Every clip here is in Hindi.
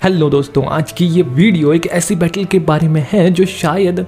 हेलो दोस्तों, आज की ये वीडियो एक ऐसी बैटल के बारे में है जो शायद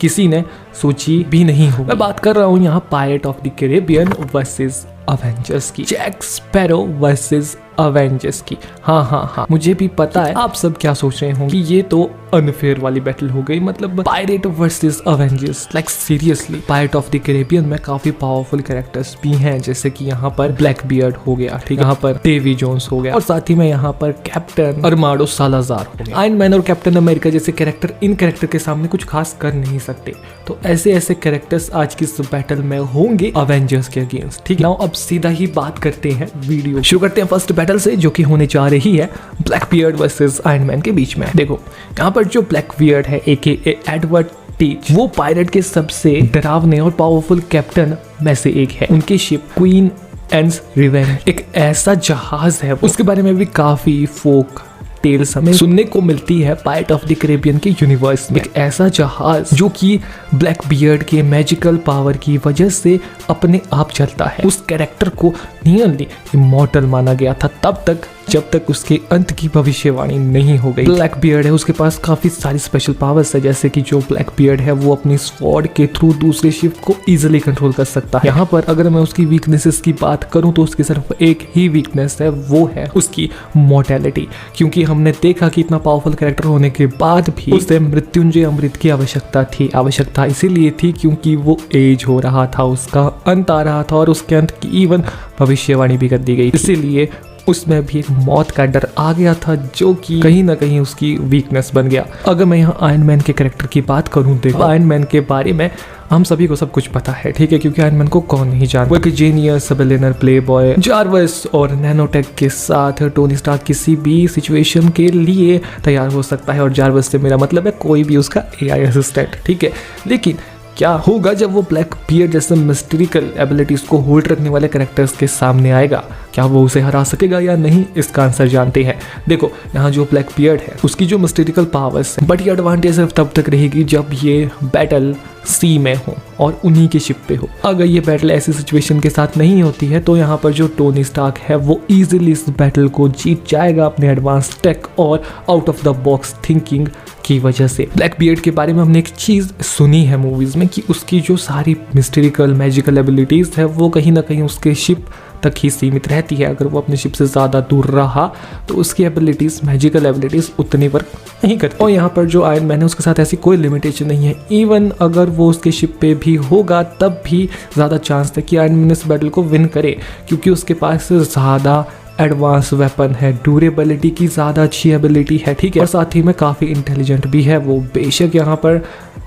किसी ने सोची भी नहीं हो। मैं बात कर रहा हूँ यहाँ pirate of the Caribbean versus Avengers की, जैक स्पैरो वर्सेस अवेंजर्स की। हाँ, मुझे भी पता है आप सब क्या सोच रहे होंगे कि ये तो अनफेयर वाली बैटल हो गई, मतलब pirate versus Avengers. Like seriously, pirate of the Caribbean में काफी पावरफुल कैरेक्टर्स भी हैं, जैसे कि यहाँ पर ब्लैक बियर्ड हो गया, ठीक है, यहाँ पर डेवी जोन्स हो गया, और साथ ही में यहाँ पर कैप्टन अरमाडो सालाजार हो गया। आयरन मैन और कैप्टन अमेरिका जैसे कैरेक्टर इन कैरेक्टर के सामने कुछ खास कर नहीं सकते, तो ऐसे कैरेक्टर्स आज की इस बैटल में होंगे अवेंजर्स के अगेंस्ट। ठीक है, अब सीधा ही बात करते हैं, वीडियो शुरू करते हैं फर्स्ट बैटल से, जो कि होने जा रही है black beard versus iron man के बीच में। देखो यहाँ पर जो ब्लैक बियर्ड है एके एडवर्ड टीच, वो पायरेट के सबसे डरावने और पावरफुल कैप्टन में से एक है। उनकी शिप क्वीन एंड्स रिवेंज एक ऐसा जहाज है, उसके बारे में भी काफी फोक टेल्स हमें सुनने को मिलती है पायरेट ऑफ द कैरिबियन के यूनिवर्स में। एक ऐसा जहाज जो कि ब्लैक बियर्ड के मैजिकल पावर की वजह से अपने आप चलता है। उस कैरेक्टर को नियरली इमॉर्टल माना गया था तब तक जब तक उसके अंत की भविष्यवाणी नहीं हो गई। ब्लैक बियर्ड है, उसके पास काफी सारी स्पेशल पावर्स है, जैसे कि जो ब्लैक बियर्ड है वो अपनी स्वॉर्ड के थ्रू दूसरे शिप को इजीली कंट्रोल कर सकता है। यहाँ पर अगर मैं उसकी वीकनेसेस की बात करूं तो उसकी सिर्फ एक ही वीकनेस है, वो है उसकी मोर्टेलिटी। क्योंकि हमने देखा कि इतना पावरफुल कैरेक्टर होने के बाद भी उसे मृत्युंजय अमृत की आवश्यकता इसीलिए थी क्योंकि वो एज हो रहा था, उसका अंत आ रहा था और उसके अंत की इवन भविष्यवाणी भी कर दी गई। इसीलिए उसमें भी एक मौत का डर आ गया था, जो कि कहीं ना कहीं उसकी वीकनेस बन गया। अगर मैं यहाँ आयरन मैन के कैरेक्टर की बात करूँ, देखो आयरन मैन के बारे में हम सभी को सब कुछ पता है, ठीक है, क्योंकि आयरन मैन को कौन नहीं जानता। वो एक जीनियस, बिलियनर, प्लेबॉय, जार्वस और नैनोटेक के साथ टोनी स्टार्क किसी भी सिचुएशन के लिए तैयार हो सकता है, और जार्वस से मेरा मतलब है कोई भी उसका एआई असिस्टेंट, ठीक है। लेकिन क्या होगा जब वो ब्लैक बियर्ड जैसे मिस्टेरिकल एबिलिटीज को होल्ड रखने वाले कैरेक्टर्स के सामने आएगा? क्या वो उसे हरा सकेगा या नहीं, इसका आंसर जानते हैं। देखो यहाँ जो ब्लैक बियर्ड है उसकी जो मिस्टेरिकल पावर्स है, बट ये एडवांटेज सिर्फ तब तक रहेगी जब ये बैटल सी में हो और उन्हीं की शिप पे हो। अगर ये बैटल ऐसी सिचुएशन के साथ नहीं होती है तो यहाँ पर जो टोनी स्टार्क है वो इजीली इस बैटल को जीत जाएगा अपने एडवांस टेक और out of the box thinking की वजह से। ब्लैक बियर्ड के बारे में हमने एक चीज सुनी है मूवीज में कि उसकी जो सारी मिस्टेरिकल मैजिकल एबिलिटीज है वो कहीं ना कहीं उसके शिप तक ही सीमित रहती है। अगर वो अपने शिप से ज़्यादा दूर रहा तो उसकी एबिलिटीज़, मैजिकल एबिलिटीज़ उतनी वर्क नहीं करती। और यहाँ पर जो आयरन मैन है उसके साथ ऐसी कोई लिमिटेशन नहीं है। इवन अगर वो उसके शिप पे भी होगा तब भी ज़्यादा चांस है कि आयरन मैन इस बैटल को विन करे, क्योंकि उसके पास ज़्यादा एडवांस वेपन है, ड्यूरेबिलिटी की ज़्यादा अच्छी एबिलिटी है, ठीक है, और साथ ही में काफ़ी इंटेलिजेंट भी है वो। बेशक यहाँ पर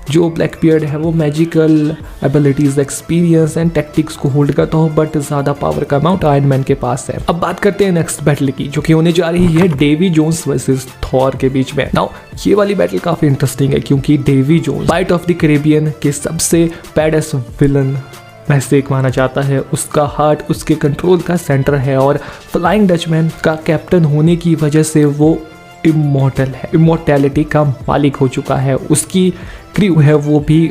जो ब्लैक बियर्ड है वो magical abilities, experience and tactics को होल्ड करता हो, बट ज़्यादा पावर का अमाउंट आयरन मैन के पास है। अब बात करते हैं नेक्स्ट बैटल की, जो कि होने जा रही है डेवी जोन्स वर्सेस थॉर के बीच में। नाउ ये वाली बैटल काफ़ी इंटरेस्टिंग है क्योंकि Davy Jones pirate of the Caribbean के सबसे बैडेस्ट विलन में से एक माना जाता है। उसका हार्ट उसके कंट्रोल का सेंटर है और फ्लाइंग डचमैन का कैप्टन होने की वजह से वो इमॉर्टल है, इमॉर्टैलिटी का मालिक हो चुका है। उसकी क्रू है वो भी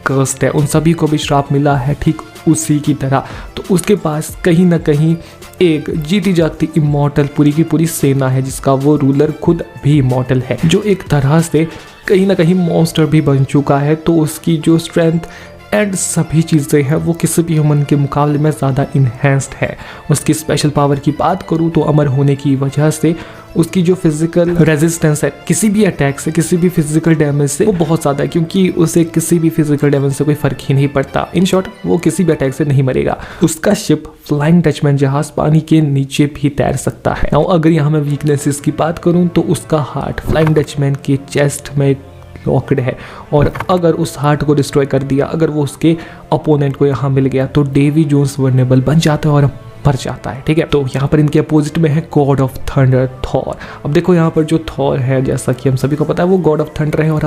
कर्स्ड है, उन सभी को भी श्राप मिला है ठीक उसी की तरह। तो उसके पास कहीं ना कहीं एक जीती जागती इमॉर्टल पूरी की पूरी सेना है, जिसका वो रूलर खुद भी इमॉर्टल है, जो एक तरह से कहीं ना कहीं मॉन्स्टर भी बन चुका है। तो उसकी जो स्ट्रेंथ एंड सभी चीज़ें हैं वो किसी भी ह्यूमन के मुकाबले में ज़्यादा इन्हेंस्ड है। उसकी स्पेशल पावर की बात करूँ तो अमर होने की वजह से उसकी जो फिजिकल रेजिस्टेंस है किसी भी अटैक से, किसी भी फिजिकल डैमेज से, वो बहुत ज़्यादा है, क्योंकि उसे किसी भी फिजिकल डैमेज से कोई फ़र्क ही नहीं पड़ता। इन शॉर्ट वो किसी भी अटैक से नहीं मरेगा। उसका शिप फ्लाइंग डचमैन जहाज पानी के नीचे भी तैर सकता है। नाउ अगर यहाँ मैं वीकनेसेस की बात करूँ तो उसका हार्ट फ्लाइंग डचमैन के चेस्ट में लॉक्ड है, और अगर उस हार्ट को डिस्ट्रॉय कर दिया, अगर वो उसके अपोनेंट को यहाँ मिल गया तो डेवी जोन्स वर्नेबल बन जाता है और मर जाता है, ठीक है। तो यहाँ पर इनके अपोजिट में है गॉड ऑफ थंडर थॉर। अब देखो यहाँ पर जो थॉर है, जैसा कि हम सभी को पता है, वो गॉड ऑफ थंडर है और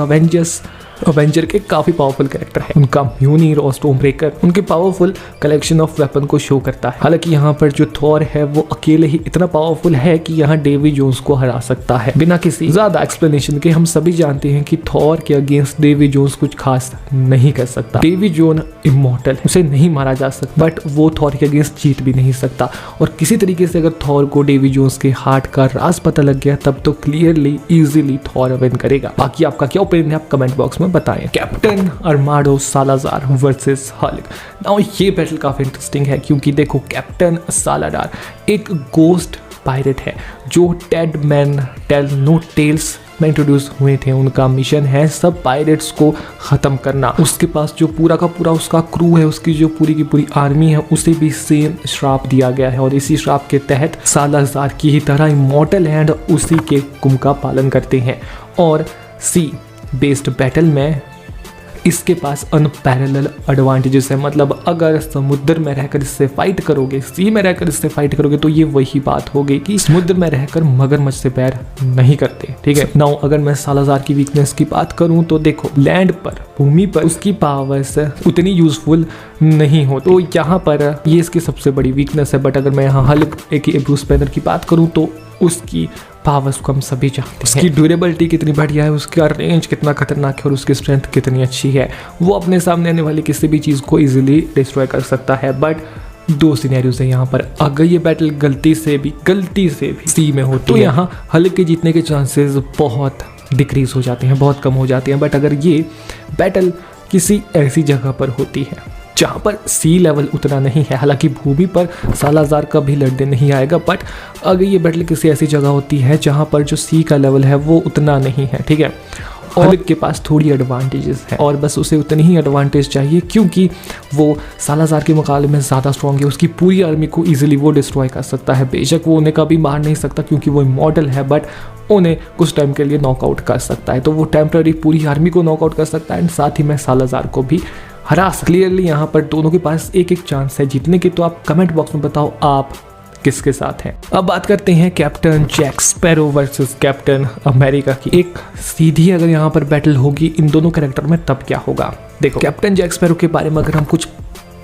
अवेंजर के काफी पावरफुल कैरेक्टर है। उनका म्यूनिर और स्टॉर्म ब्रेकर उनके पावरफुल कलेक्शन ऑफ वेपन को शो करता है। हालांकि यहाँ पर जो थॉर है वो अकेले ही इतना पावरफुल है कि यहाँ डेवी जोन्स को हरा सकता है बिना किसी ज्यादा एक्सप्लेनेशन के। हम सभी जानते हैं कि थॉर के अगेंस्ट डेवी जोन्स कुछ खास नहीं कर सकता। डेवी जोन इमॉर्टल है, उसे नहीं मारा जा सकता, बट वो थॉर के अगेंस्ट जीत भी नहीं सकता। सकता। और किसी तरीके से अगर थॉर को डेवी जोन्स के हार्ट का राज पता लग गया तब तो क्लियरली इजीली थॉर विन करेगा। बाकी आपका क्या ओपिनियन है आप कमेंट बॉक्स में बताएं। Captain Armando Salazar versus Hulk. Now ये बैटल काफी इंटरेस्टिंग है क्योंकि देखो कैप्टन सालाजार एक गोस्ट पायरेट है जो dead man tell no tales में इंट्रोड्यूस हुए थे। उनका मिशन है सब पायरेट्स को ख़त्म करना। उसके पास जो पूरा का पूरा उसका क्रू है, उसकी जो पूरी की पूरी आर्मी है, उसे भी सेम श्राप दिया गया है और इसी श्राप के तहत सालाजार की ही तरह इमॉर्टल हैंड उसी के हुक्म का पालन करते हैं। और सी बेस्ड बैटल में इसके पास अनपैरेलल एडवांटेजेस है। मतलब अगर समुद्र में रहकर इससे फाइट करोगे, सी में रहकर इससे फाइट करोगे तो ये वही बात हो गई कि समुद्र में रहकर मगरमच्छ से पैर नहीं करते। ठीक है। नाउ अगर मैं सालाजार की वीकनेस की बात करूं तो देखो लैंड पर, भूमि पर उसकी पावर्स उतनी यूजफुल नहीं होती, तो यहाँ पर ये इसकी सबसे बड़ी वीकनेस है। बट अगर मैं यहाँ हल्क एक ब्रूस बैनर की बात करूँ तो उसकी पावर्स को हम सभी जानते हैं। उसकी ड्यूरेबिलिटी कितनी बढ़िया है, उसका रेंज कितना खतरनाक है और उसकी स्ट्रेंथ कितनी अच्छी है। वो अपने सामने आने वाली किसी भी चीज़ को इजीली डिस्ट्रॉय कर सकता है। बट दो सिनेरियोज है यहाँ पर। अगर ये बैटल गलती से भी सी में होती तो यहाँ हल्क के जीतने के चांसेस बहुत डिक्रीज हो जाते हैं, बहुत कम हो जाते हैं। बट अगर ये बैटल किसी ऐसी जगह पर होती है जहाँ पर सी लेवल उतना नहीं है, हालांकि भूमि पर सालाजार कभी लड़ने नहीं आएगा, बट अगर ये बैटल किसी ऐसी जगह होती है जहाँ पर जो सी का लेवल है वो उतना नहीं है, ठीक है, हल्क के पास थोड़ी एडवांटेजेस है और बस उसे उतनी ही एडवांटेज चाहिए क्योंकि वो सालाजार के मुकाबले में ज़्यादा स्ट्रॉन्ग है। उसकी पूरी आर्मी को इजीली वो डिस्ट्रॉय कर सकता है। बेशक वो उन्हें कभी मार नहीं सकता क्योंकि वो इमॉर्टल है, बट उन्हें कुछ टाइम के लिए नॉकआउट कर सकता है। तो वो टेम्पररी पूरी आर्मी को नॉकआउट कर सकता है एंड साथ ही में सालाजार को भी हरा सकता। क्लियरली यहाँ पर दोनों के पास एक एक चांस है जीतने की। तो आप कमेंट बॉक्स में बताओ आप किसके साथ हैं। अब बात करते हैं Captain Jack Sparrow versus Captain America की। एक सीधी अगर यहाँ पर बैटल होगी इन दोनों कैरेक्टर में तब क्या होगा। देखो कैप्टन जैक स्पैरो के बारे में अगर हम कुछ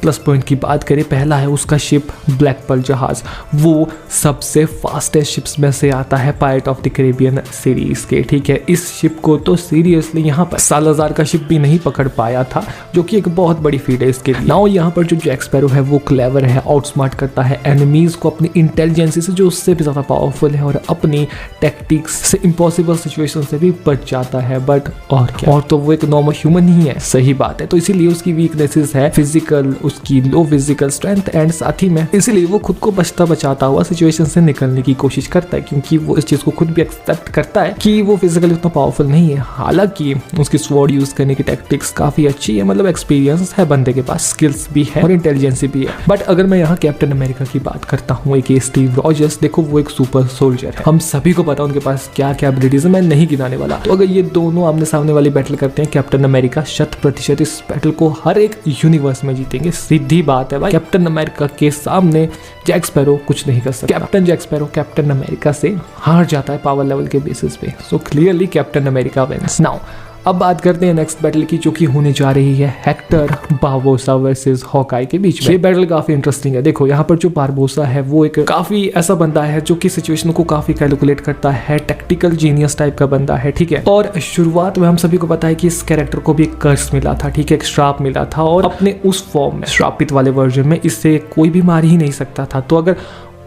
प्लस पॉइंट की बात करें, पहला है उसका शिप ब्लैक पर्ल जहाज। वो सबसे फास्टेस्ट शिप्स में से आता है pirate of the Caribbean series के, ठीक है। इस शिप को तो सीरियसली यहाँ पर सालाजार का शिप भी नहीं पकड़ पाया था, जो कि एक बहुत बड़ी फीट है इसके लिए। नाउ यहाँ पर जो जैक स्पैरो है वो क्लेवर है, आउटस्मार्ट करता है एनिमीज को अपनी इंटेलिजेंसी से जो उससे भी ज़्यादा पावरफुल है और अपनी टैक्टिक्स से इम्पॉसिबल सिचुएशन से भी बच जाता है। बट और क्या, और तो वो एक नॉर्मल ह्यूमन ही है, सही बात है। तो इसीलिए उसकी वीकनेसेस है फिजिकल, उसकी लो फिजिकल स्ट्रेंथ एंड साथ ही में इसीलिए वो खुद को बचता बचाता हुआ सिचुएशन से निकलने की कोशिश करता है क्योंकि वो इस चीज को खुद भी एक्सेप्ट करता है कि वो फिजिकली उतना पावरफुल नहीं है। हालांकि उसकी स्वॉर्ड यूज करने की टैक्टिक्स काफी अच्छी है, मतलब एक्सपीरियंस है बंदे के पास, स्किल्स भी है और इंटेलिजेंसी भी है। बट अगर मैं यहाँ कैप्टन अमेरिका की बात करता हूँ, एक स्टीव रॉजर्स, देखो वो एक सुपर सोल्जर है, हम सभी को पता है उनके पास क्या क्या एबिलिटीज है, मैं नहीं गिनाने वाला। तो अगर ये दोनों आमने सामने वाली बैटल करते हैं, कैप्टन अमेरिका 100% इस बैटल को हर एक यूनिवर्स में जीतेंगे, सीधी बात है भाई। कैप्टन अमेरिका के सामने जैक स्पैरो कुछ नहीं कर सकता। Captain Jack Sparrow Captain America से हार जाता है पावर लेवल के बेसिस पे। So clearly Captain America wins. Now अब बात करते हैं नेक्स्ट बैटल की, जो कि होने जा रही है हेक्टर बारबोसा वर्सेस हॉकाई के बीच में। ये बैटल काफी इंटरेस्टिंग है। देखो यहाँ पर जो बारबोसा है वो एक काफी ऐसा बंदा है जो कि सिचुएशन को काफी कैलकुलेट करता है, टैक्टिकल जीनियस टाइप का बंदा है, ठीक है। और शुरुआत में हम सभी को पता है कि इस कैरेक्टर को भी एक कर्स मिला था, ठीक है, एक श्राप मिला था और अपने उस फॉर्म में, श्रापित वाले वर्जन में, इससे कोई भी मार ही नहीं सकता था। तो अगर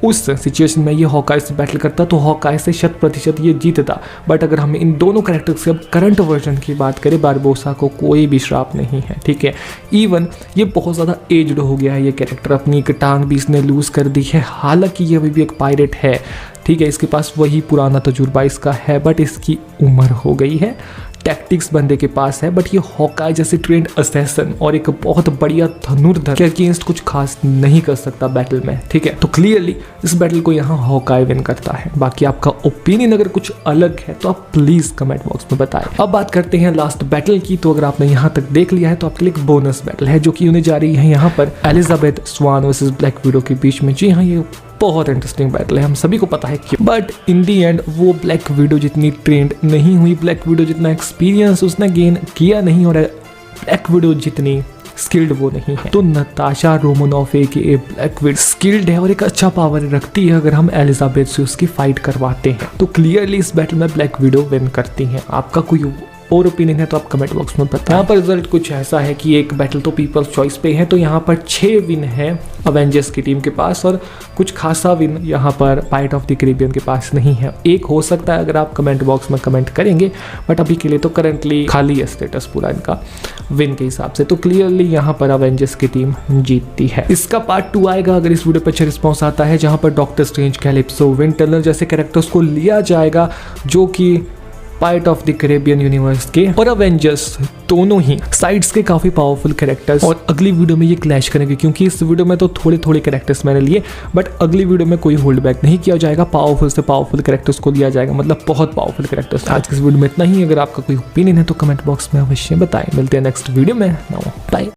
उस सिचुएशन में ये हॉकाई से बैटल करता तो हॉकाई से 100% ये जीतता। बट अगर हम इन दोनों कैरेक्टर्स के अब करंट वर्जन की बात करें, बारबोसा को कोई भी श्राप नहीं है, ठीक है। इवन ये बहुत ज़्यादा एज्ड हो गया है, ये कैरेक्टर अपनी एक टांग भी इसने लूज कर दी है। हालांकि ये अभी भी एक पायरेट है, ठीक है, इसके पास वही पुराना तजुर्बा इसका है, बट इसकी उम्र हो गई है, टैक्टिक्स बंदे के पास है। बट ये हॉकाई जैसे ट्रेंड असैसन और एक बहुत बढ़िया धनुर्धर के अगेंस्ट कुछ खास नहीं कर सकता बैटल में, ठीक है। तो क्लियरली इस बैटल को यहाँ हॉकाई विन करता है। बाकी आपका ओपिनियन अगर कुछ अलग है तो आप प्लीज कमेंट बॉक्स में बताएं। अब बात करते हैं लास्ट बैटल की। तो अगर आपने यहाँ तक देख लिया है तो आपके लिए एक बोनस बैटल है जो कि होने जा रही है यहाँ पर एलिजाबेथ स्वान वर्सेस ब्लैक विडो के बीच में। जी हाँ, ये बहुत इंटरेस्टिंग बैटल है, हम सभी को पता है क्यों। बट इन दी एंड वो ब्लैक विडो जितनी ट्रेंड नहीं हुई, ब्लैक विडो जितना एक्सपीरियंस उसने गेन किया नहीं और ब्लैक विडो जितनी स्किल्ड वो नहीं है। तो नताशा रोमानोफ के ब्लैक विडो स्किल्ड है और एक अच्छा पावर रखती है अगर हम एलिजाबेथ से उसकी फाइट करवाते हैं। तो क्लियरली इस बैटल में ब्लैक विडो विन करती हैं। आपका कोई और ओपिनियन है तो आप कमेंट बॉक्स में बताएं। यहाँ पर रिजल्ट कुछ ऐसा है कि एक बैटल तो पीपल्स चॉइस पे है, तो यहाँ पर 6 विन है अवेंजर्स की टीम के पास और कुछ खासा विन यहाँ पर पायरेट ऑफ द कैरिबियन के पास नहीं है। एक हो सकता है अगर आप कमेंट बॉक्स में कमेंट करेंगे, बट अभी के लिए तो करंटली खाली है स्टेटस पूरा इनका विन के हिसाब से। तो क्लियरली यहाँ पर अवेंजर्स की टीम जीतती है। इसका पार्ट 2 आएगा अगर इस वीडियो पर अच्छा रिस्पॉन्स आता है, जहाँ पर doctor strange, calypso, wind tunnel जैसे कैरेक्टर्स को लिया जाएगा जो कि pirate of the Caribbean universe के और अवेंजर्स दोनों ही साइड्स के काफ़ी पावरफुल कैरेक्टर्स। और अगली वीडियो में ये क्लैश करेंगे, क्योंकि इस वीडियो में तो थोड़े कैरेक्टर्स मैंने लिए, बट अगली वीडियो में कोई होल्ड बैक नहीं किया जाएगा, पावरफुल से पावरफुल कैरेक्टर्स को लिया जाएगा, मतलब बहुत पावरफुल कैरेक्टर्स। आज की इस वीडियो में इतना ही। अगर आपका कोई ओपिनियन है तो कमेंट बॉक्स में अवश्य बताएं। मिलते हैं नेक्स्ट वीडियो में। बाय।